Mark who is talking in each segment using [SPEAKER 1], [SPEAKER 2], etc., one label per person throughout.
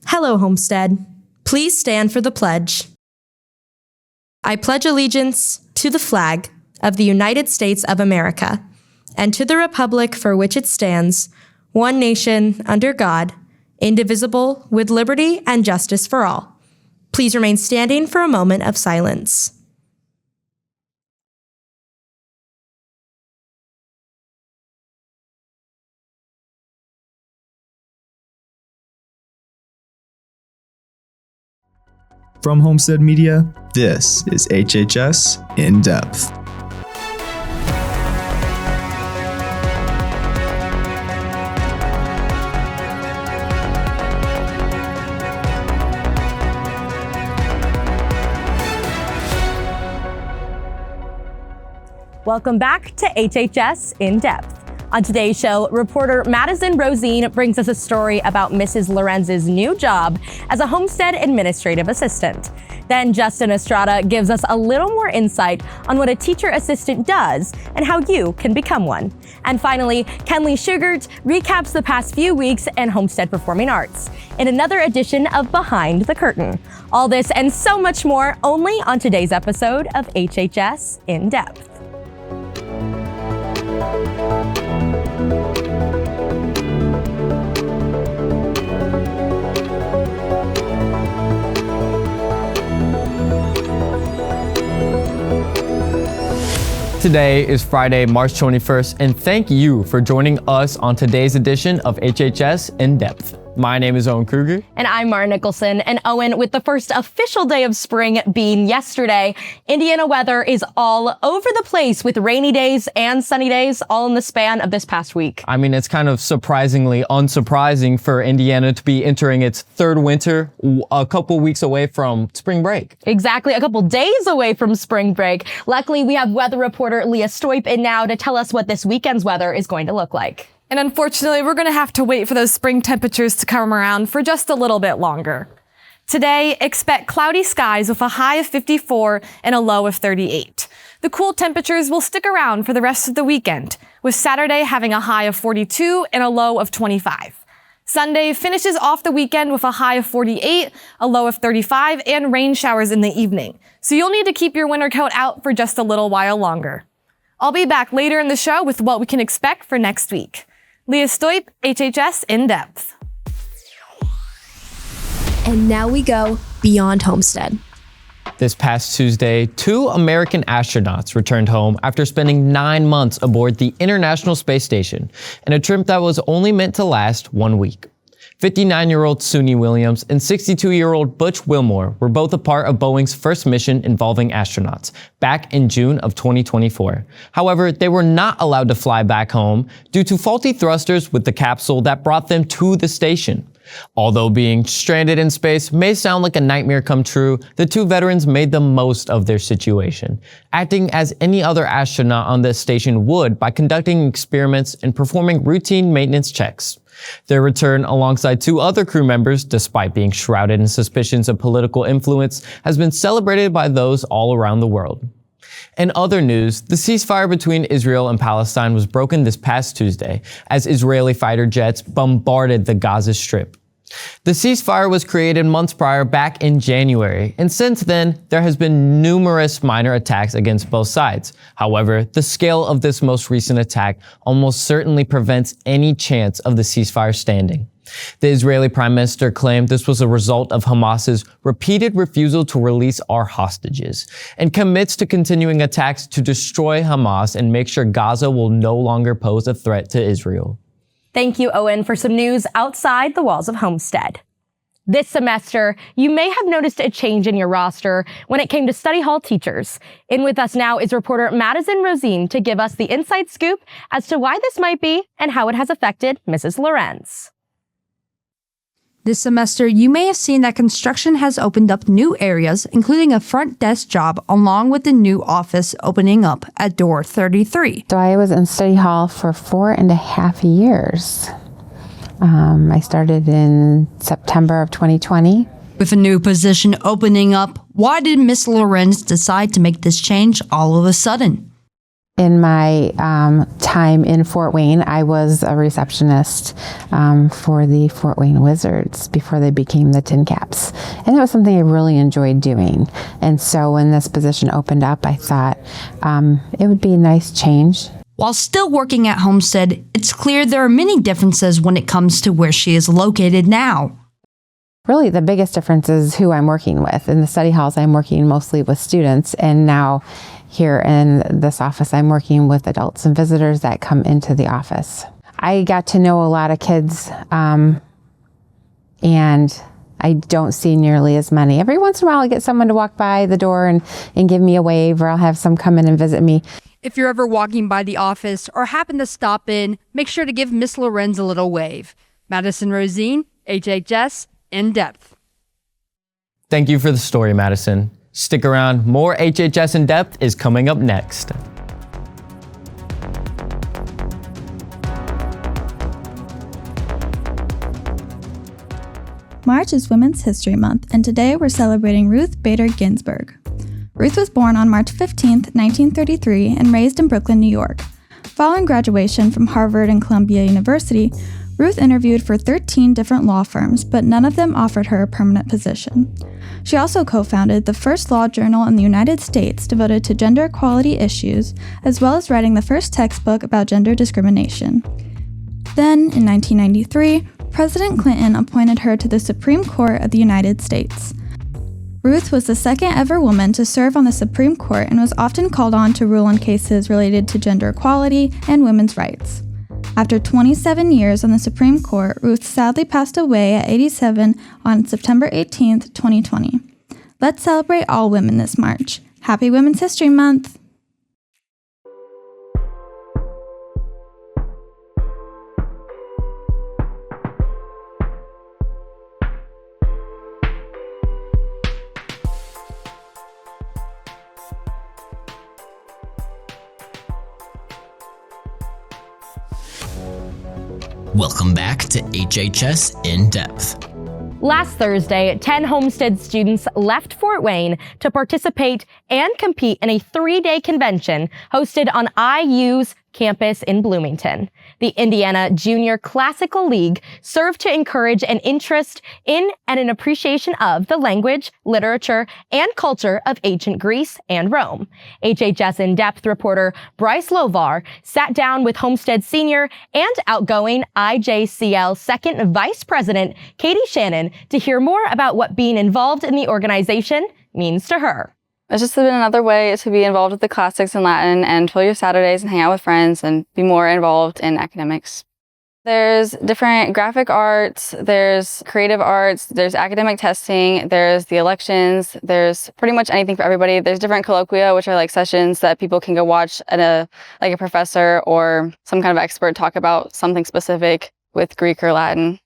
[SPEAKER 1] Hello, Homestead. Please stand for the pledge. I pledge allegiance to the flag of the United States of America and to the republic for which it stands, one nation, under God, indivisible, with liberty and justice for all. Please remain standing for a moment of silence.
[SPEAKER 2] From Homestead Media, this is HHS In-Depth.
[SPEAKER 1] Welcome back to HHS In-Depth. On today's show, reporter Madison Rosine brings us a story about Mrs. Lorenz's new job as a homestead administrative assistant. Then Justin Estrada gives us a little more insight on what a teacher assistant does and how you can become one. And finally, Kenley Sugart recaps the past few weeks in Homestead Performing Arts in another edition of Behind the Curtain. All this and so much more only on today's episode of HHS In-Depth.
[SPEAKER 3] Today is Friday, March 21st, and thank you for joining us on today's edition of HHS In-Depth. My name is Owen Kruger.
[SPEAKER 1] And I'm Mara Nicholson. And Owen, with the first official day of spring being yesterday, Indiana weather is all over the place with rainy days and sunny days all in the span of this past week.
[SPEAKER 3] I mean, it's kind of surprisingly unsurprising for Indiana to be entering its third winter a couple weeks away from spring break.
[SPEAKER 1] Exactly, a couple days away from spring break. Luckily, we have weather reporter Leah Stoip in now to tell us what this weekend's weather is going to look like.
[SPEAKER 4] And unfortunately, we're going to have to wait for those spring temperatures to come around for just a little bit longer. Today, expect cloudy skies with a high of 54 and a low of 38. The cool temperatures will stick around for the rest of the weekend, with Saturday having a high of 42 and a low of 25. Sunday finishes off the weekend with a high of 48, a low of 35, and rain showers in the evening. So you'll need to keep your winter coat out for just a little while longer. I'll be back later in the show with what we can expect for next week. Leah Stoip, HHS In-Depth.
[SPEAKER 1] And now we go beyond Homestead.
[SPEAKER 3] This past Tuesday, 2 American astronauts returned home after spending 9 months aboard the International Space Station in a trip that was only meant to last 1 week. 59-year-old Suni Williams and 62-year-old Butch Wilmore were both a part of Boeing's first mission involving astronauts back in June of 2024. However, they were not allowed to fly back home due to faulty thrusters with the capsule that brought them to the station. Although being stranded in space may sound like a nightmare come true, the 2 veterans made the most of their situation, acting as any other astronaut on the station would by conducting experiments and performing routine maintenance checks. Their return alongside 2 other crew members, despite being shrouded in suspicions of political influence, has been celebrated by those all around the world. In other news, the ceasefire between Israel and Palestine was broken this past Tuesday as Israeli fighter jets bombarded the Gaza Strip. The ceasefire was created months prior back in January, and since then, there has been numerous minor attacks against both sides. However, the scale of this most recent attack almost certainly prevents any chance of the ceasefire standing. The Israeli Prime Minister claimed this was a result of Hamas's repeated refusal to release our hostages, and commits to continuing attacks to destroy Hamas and make sure Gaza will no longer pose a threat to Israel.
[SPEAKER 1] Thank you, Owen, for some news outside the walls of Homestead. This semester, you may have noticed a change in your roster when it came to study hall teachers. In with us now is reporter Madison Rosine to give us the inside scoop as to why this might be and how it has affected Mrs. Lorenz.
[SPEAKER 5] This semester, you may have seen that construction has opened up new areas, including a front desk job, along with the new office opening up at door 33.
[SPEAKER 6] So I was in study hall for 4.5 years. I started in September of 2020.
[SPEAKER 5] With a new position opening up, why did Miss Lorenz decide to make this change all of a sudden?
[SPEAKER 6] In my time in Fort Wayne, I was a receptionist for the Fort Wayne Wizards before they became the Tin Caps. And it was something I really enjoyed doing. And so when this position opened up, I thought it would be a nice change.
[SPEAKER 5] While still working at Homestead, it's clear there are many differences when it comes to where she is located now.
[SPEAKER 6] Really, the biggest difference is who I'm working with. In the study halls, I'm working mostly with students, and now here in this office, I'm working with adults and visitors that come into the office. I got to know a lot of kids, and I don't see nearly as many. Every once in a while, I get someone to walk by the door and give me a wave, or I'll have some come in and visit me.
[SPEAKER 5] If you're ever walking by the office or happen to stop in, make sure to give Miss Lorenz a little wave. Madison Rosine, HHS In-Depth.
[SPEAKER 3] Thank you for the story, Madison. Stick around, more HHS In-Depth is coming up next.
[SPEAKER 7] March is Women's History Month, and today we're celebrating Ruth Bader Ginsburg. Ruth was born on March 15, 1933, and raised in Brooklyn, New York. Following graduation from Harvard and Columbia University, Ruth interviewed for 13 different law firms, but none of them offered her a permanent position. She also co-founded the first law journal in the United States devoted to gender equality issues, as well as writing the first textbook about gender discrimination. Then, in 1993, President Clinton appointed her to the Supreme Court of the United States. Ruth was the second ever woman to serve on the Supreme Court and was often called on to rule on cases related to gender equality and women's rights. After 27 years on the Supreme Court, Ruth sadly passed away at 87 on September 18, 2020. Let's celebrate all women this March. Happy Women's History Month!
[SPEAKER 8] Welcome back to HHS In-Depth.
[SPEAKER 1] Last Thursday, 10 Homestead students left Fort Wayne to participate and compete in a 3-day convention hosted on IU's campus in Bloomington. The Indiana Junior Classical League served to encourage an interest in and an appreciation of the language, literature, and culture of ancient Greece and Rome. HHS In-Depth reporter Bryce Lovar sat down with Homestead senior and outgoing IJCL second vice president Katie Shannon to hear more about what being involved in the organization means to her.
[SPEAKER 9] It's just been another way to be involved with the classics in Latin and fill your Saturdays and hang out with friends and be more involved in academics. There's different graphic arts, there's creative arts, there's academic testing, there's the elections, there's pretty much anything for everybody. There's different colloquia, which are like sessions that people can go watch at a professor or some kind of expert talk about something specific with Greek or Latin.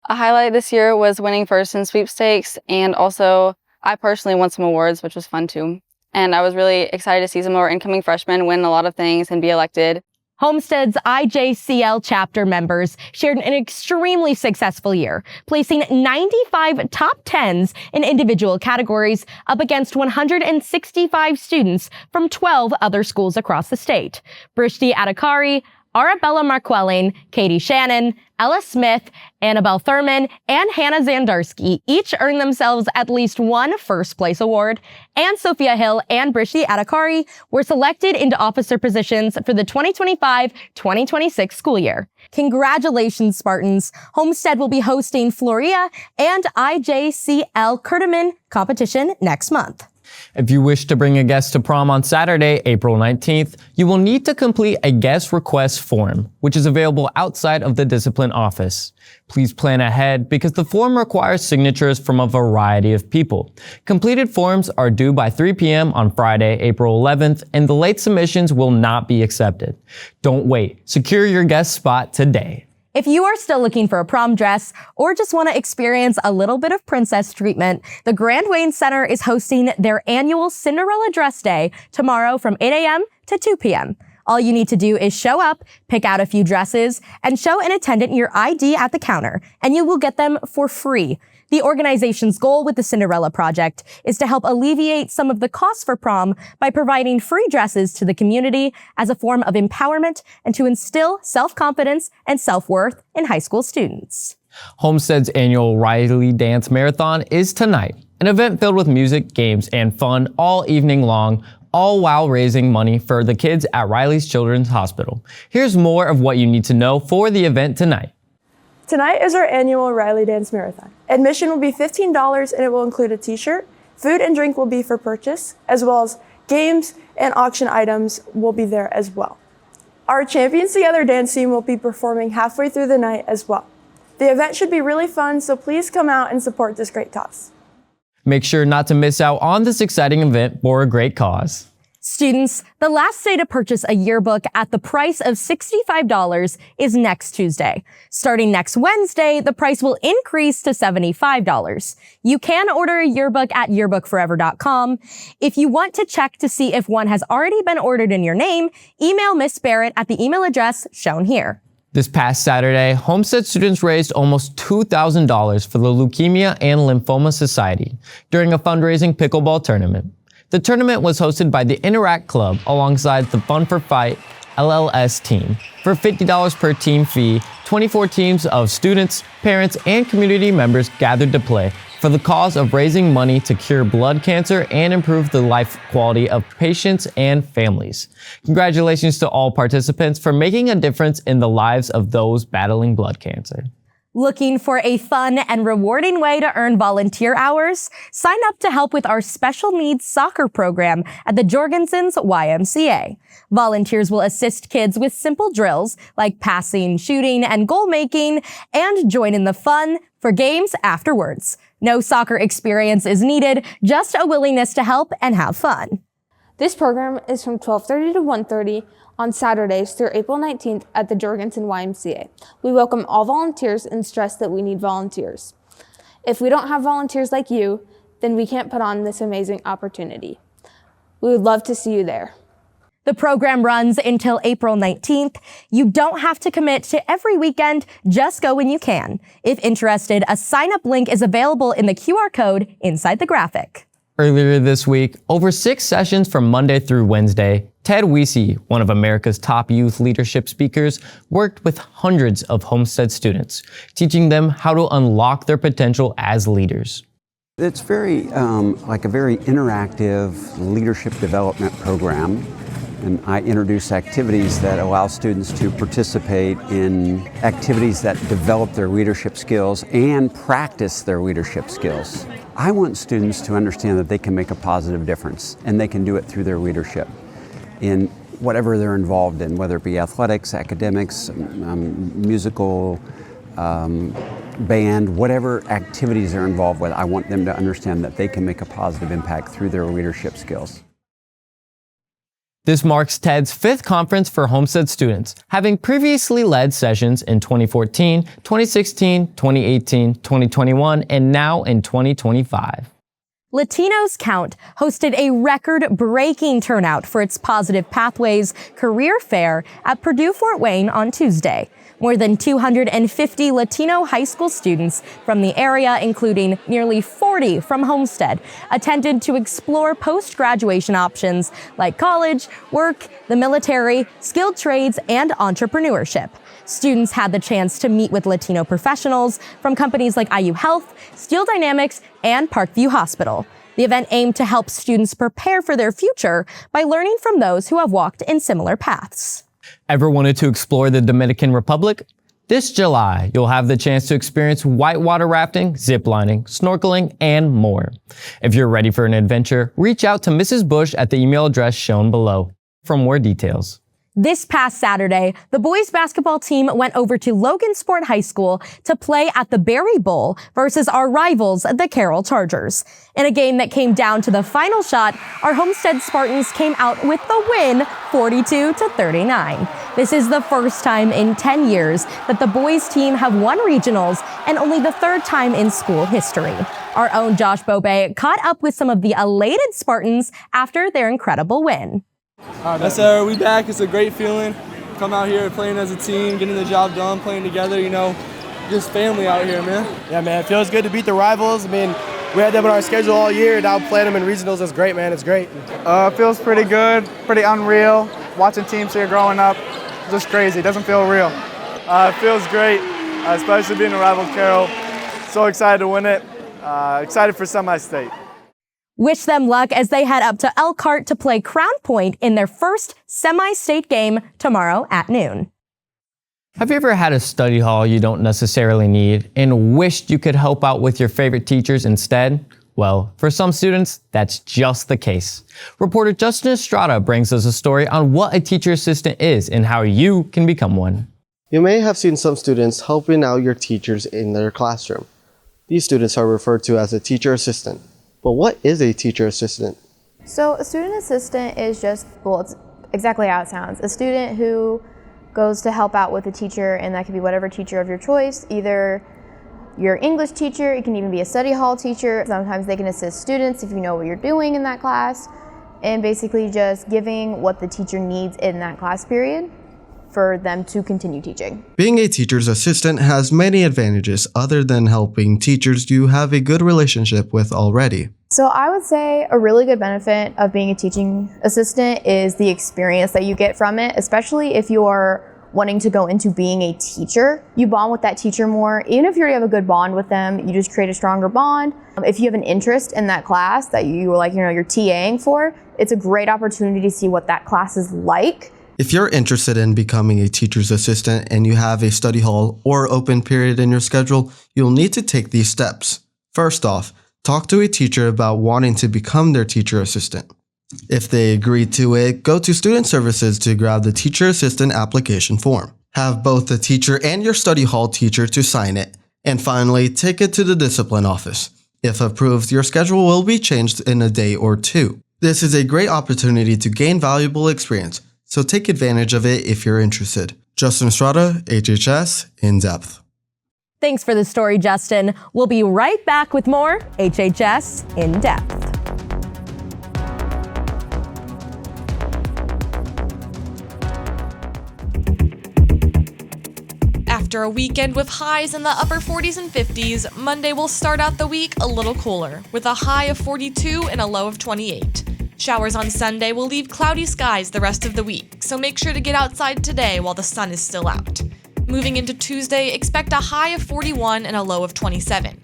[SPEAKER 9] A highlight this year was winning first in sweepstakes, and also I personally won some awards, which was fun too. And I was really excited to see some of our incoming freshmen win a lot of things and be elected.
[SPEAKER 1] Homestead's IJCL chapter members shared an extremely successful year, placing 95 top 10s in individual categories up against 165 students from 12 other schools across the state. Brishti Adhikari, Arabella Marquelling, Katie Shannon, Ella Smith, Annabelle Thurman, and Hannah Zandarsky each earned themselves at least one first-place award, and Sophia Hill and Brishti Adhikari were selected into officer positions for the 2025-2026 school year. Congratulations, Spartans! Homestead will be hosting Floria and IJCL Kurtaman competition next month.
[SPEAKER 3] If you wish to bring a guest to prom on Saturday, April 19th, you will need to complete a guest request form, which is available outside of the discipline office. Please plan ahead because the form requires signatures from a variety of people. Completed forms are due by 3 p.m. on Friday, April 11th, and the late submissions will not be accepted. Don't wait. Secure your guest spot today.
[SPEAKER 1] If you are still looking for a prom dress or just want to experience a little bit of princess treatment, the Grand Wayne Center is hosting their annual Cinderella Dress Day tomorrow from 8 a.m. to 2 p.m. All you need to do is show up, pick out a few dresses, and show an attendant your ID at the counter, and you will get them for free. The organization's goal with the Cinderella Project is to help alleviate some of the costs for prom by providing free dresses to the community as a form of empowerment and to instill self-confidence and self-worth in high school students.
[SPEAKER 3] Homestead's annual Riley Dance Marathon is tonight, an event filled with music, games, and fun all evening long, all while raising money for the kids at Riley's Children's Hospital. Here's more of what you need to know for the event tonight.
[SPEAKER 10] Tonight is our annual Riley Dance Marathon. Admission will be $15 and it will include a t-shirt. Food and drink will be for purchase, as well as games and auction items will be there as well. Our Champions Together dance team will be performing halfway through the night as well. The event should be really fun, so please come out and support this great cause.
[SPEAKER 3] Make sure not to miss out on this exciting event for a great cause.
[SPEAKER 1] Students, the last day to purchase a yearbook at the price of $65 is next Tuesday. Starting next Wednesday, the price will increase to $75. You can order a yearbook at yearbookforever.com. If you want to check to see if one has already been ordered in your name, email Miss Barrett at the email address shown here.
[SPEAKER 3] This past Saturday, Homestead students raised almost $2,000 for the Leukemia and Lymphoma Society during a fundraising pickleball tournament. The tournament was hosted by the Interact Club alongside the Fun for Fight LLS team. For $50 per team fee, 24 teams of students, parents, and community members gathered to play for the cause of raising money to cure blood cancer and improve the life quality of patients and families. Congratulations to all participants for making a difference in the lives of those battling blood cancer.
[SPEAKER 1] Looking for a fun and rewarding way to earn volunteer hours? Sign up to help with our special needs soccer program at the Jorgensen's YMCA. Volunteers will assist kids with simple drills like passing, shooting, and goal making, and join in the fun for games afterwards. No soccer experience is needed, just a willingness to help and have fun.
[SPEAKER 11] This program is from 12:30 to 1:30 on Saturdays through April 19th at the Jorgensen YMCA. We welcome all volunteers and stress that we need volunteers. If we don't have volunteers like you, then we can't put on this amazing opportunity. We would love to see you there.
[SPEAKER 1] The program runs until April 19th. You don't have to commit to every weekend, just go when you can. If interested, a sign-up link is available in the QR code inside the graphic.
[SPEAKER 3] Earlier this week, over 6 sessions from Monday through Wednesday, Ted Weesey, one of America's top youth leadership speakers, worked with hundreds of Homestead students, teaching them how to unlock their potential as leaders.
[SPEAKER 12] It's very like a very interactive leadership development program. And I introduce activities that allow students to participate in activities that develop their leadership skills and practice their leadership skills. I want students to understand that they can make a positive difference, and they can do it through their leadership in whatever they're involved in, whether it be athletics, academics, musical, band, whatever activities they're involved with. I want them to understand that they can make a positive impact through their leadership skills.
[SPEAKER 3] This marks Ted's 5th conference for Homestead students, having previously led sessions in 2014, 2016, 2018, 2021, and now in 2025.
[SPEAKER 1] Latinos Count hosted a record-breaking turnout for its Positive Pathways career fair at Purdue Fort Wayne on Tuesday. More than 250 Latino high school students from the area, including nearly 40 from Homestead, attended to explore post-graduation options like college, work, the military, skilled trades, and entrepreneurship. Students had the chance to meet with Latino professionals from companies like IU Health, Steel Dynamics, and Parkview Hospital. The event aimed to help students prepare for their future by learning from those who have walked in similar paths.
[SPEAKER 3] Ever wanted to explore the Dominican Republic? This July, you'll have the chance to experience whitewater rafting, ziplining, snorkeling, and more. If you're ready for an adventure, reach out to Mrs. Bush at the email address shown below for more details.
[SPEAKER 1] This past Saturday, the boys basketball team went over to Logansport High School to play at the Berry Bowl versus our rivals, the Carroll Chargers. In a game that came down to the final shot, our Homestead Spartans came out with the win, 42-39. This is the first time in 10 years that the boys team have won regionals and only the 3rd time in school history. Our own Josh Bobe caught up with some of the elated Spartans after their incredible win.
[SPEAKER 13] Yes, sir. We back. It's a great feeling. Come out here playing as a team, getting the job done, playing together, just family out here, man.
[SPEAKER 14] Yeah, man, it feels good to beat the rivals. I mean, we had them on our schedule all year. Now playing them in regionals is great, man. It's great.
[SPEAKER 15] Feels pretty good, pretty unreal. Watching teams here growing up, just crazy. It doesn't feel real. It feels great, especially being a rival Carroll. So excited to win it. Excited for semi-state.
[SPEAKER 1] Wish them luck as they head up to Elkhart to play Crown Point in their first semi-state game tomorrow at noon.
[SPEAKER 3] Have you ever had a study hall you don't necessarily need and wished you could help out with your favorite teachers instead? Well, for some students, that's just the case. Reporter Justin Estrada brings us a story on what a teacher assistant is and how you can become one.
[SPEAKER 16] You may have seen some students helping out your teachers in their classroom. These students are referred to as a teacher assistant. But what is a teacher assistant?
[SPEAKER 17] So a student assistant is just, it's exactly how it sounds. A student who goes to help out with a teacher, and that could be whatever teacher of your choice, either your English teacher, it can even be a study hall teacher. Sometimes they can assist students if you know what you're doing in that class, and basically just giving what the teacher needs in that class period for them to continue teaching.
[SPEAKER 16] Being a teacher's assistant has many advantages other than helping teachers you have a good relationship with already.
[SPEAKER 17] So I would say a really good benefit of being a teaching assistant is the experience that you get from it, especially if you're wanting to go into being a teacher. You bond with that teacher more. Even if you already have a good bond with them, you just create a stronger bond. If you have an interest in that class that you're TAing for, it's a great opportunity to see what that class is like.
[SPEAKER 16] If you're interested in becoming a teacher's assistant and you have a study hall or open period in your schedule, you'll need to take these steps. First off, talk to a teacher about wanting to become their teacher assistant. If they agree to it, go to Student Services to grab the teacher assistant application form. Have both the teacher and your study hall teacher to sign it. And finally, take it to the discipline office. If approved, your schedule will be changed in a day or two. This is a great opportunity to gain valuable experience, so take advantage of it if you're interested. Justin Estrada, HHS In-Depth.
[SPEAKER 1] Thanks for the story, Justin. We'll be right back with more HHS In-Depth.
[SPEAKER 4] After a weekend with highs in the upper 40s and 50s, Monday will start out the week a little cooler, with a high of 42 and a low of 28. Showers on Sunday will leave cloudy skies the rest of the week, so make sure to get outside today while the sun is still out. Moving into Tuesday, expect a high of 41 and a low of 27.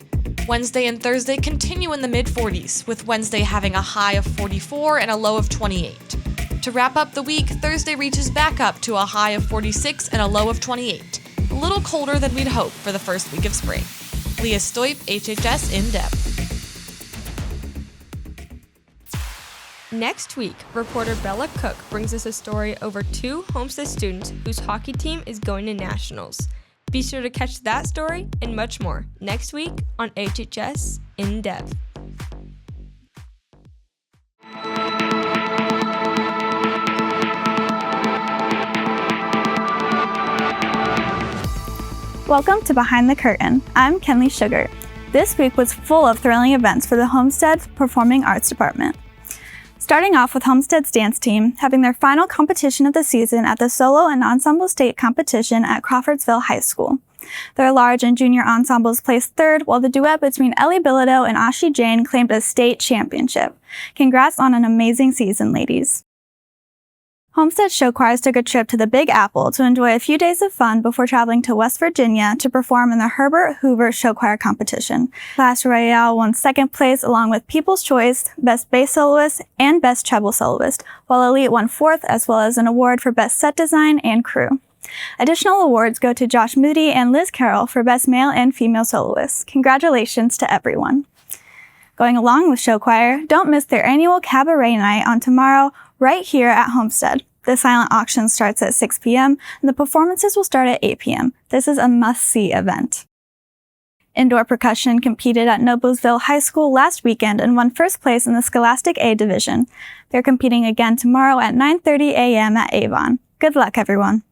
[SPEAKER 4] Wednesday and Thursday continue in the mid-40s, with Wednesday having a high of 44 and a low of 28. To wrap up the week, Thursday reaches back up to a high of 46 and a low of 28. A little colder than we'd hope for the first week of spring. Leah Stoip, HHS In-Depth.
[SPEAKER 18] Next week, reporter Bella Cook brings us a story over 2 Homestead students whose hockey team is going to nationals. Be sure to catch that story and much more next week on HHS In-Depth.
[SPEAKER 7] Welcome to Behind the Curtain. I'm Kenley Sugar. This week was full of thrilling events for the Homestead Performing Arts Department. Starting off with Homestead's dance team having their final competition of the season at the Solo and Ensemble State Competition at Crawfordsville High School. Their large and junior ensembles placed third, while the duet between Ellie Bilodeau and Ashi Jane claimed a state championship. Congrats on an amazing season, ladies. Homestead show choirs took a trip to the Big Apple to enjoy a few days of fun before traveling to West Virginia to perform in the Herbert Hoover Show Choir Competition. Class Royale won second place along with People's Choice, Best Bass Soloist, and Best Treble Soloist, while Elite won fourth as well as an award for Best Set Design and Crew. Additional awards go to Josh Moody and Liz Carroll for Best Male and Female Soloists. Congratulations to everyone. Going along with show choir, don't miss their annual cabaret night on tomorrow right here at Homestead. The silent auction starts at 6 p.m. and the performances will start at 8 p.m. This is a must-see event. Indoor percussion competed at Noblesville High School last weekend and won first place in the Scholastic A division. They're competing again tomorrow at 9:30 a.m. at Avon. Good luck, everyone.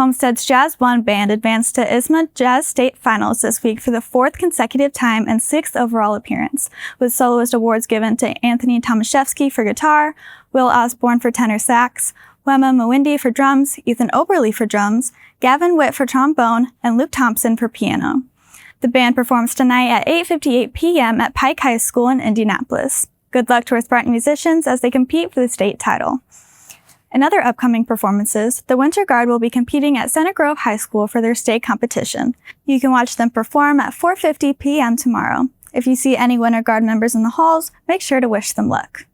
[SPEAKER 7] Homestead's Jazz 1 band advanced to ISMA Jazz State Finals this week for the 4th consecutive time and 6th overall appearance, with soloist awards given to Anthony Tomaszewski for guitar, Will Osborne for tenor sax, Wema Mwindi for drums, Ethan Oberle for drums, Gavin Witt for trombone, and Luke Thompson for piano. The band performs tonight at 8:58 p.m. at Pike High School in Indianapolis. Good luck to our Spartan musicians as they compete for the state title. In other upcoming performances, the Winter Guard will be competing at Center Grove High School for their state competition. You can watch them perform at 4:50 p.m. tomorrow. If you see any Winter Guard members in the halls, make sure to wish them luck.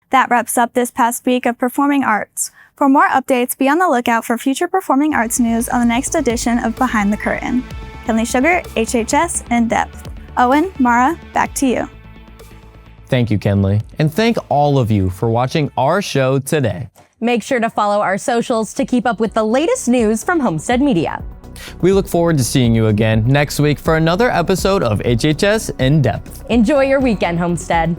[SPEAKER 7] That wraps up this past week of Performing Arts. For more updates, be on the lookout for future performing arts news on the next edition of Behind the Curtain. Kenley Sugar, HHS In-Depth. Owen, Mara, back to you.
[SPEAKER 3] Thank you, Kenley. And thank all of you for watching our show today.
[SPEAKER 1] Make sure to follow our socials to keep up with the latest news from Homestead Media.
[SPEAKER 3] We look forward to seeing you again next week for another episode of HHS In-Depth.
[SPEAKER 1] Enjoy your weekend, Homestead.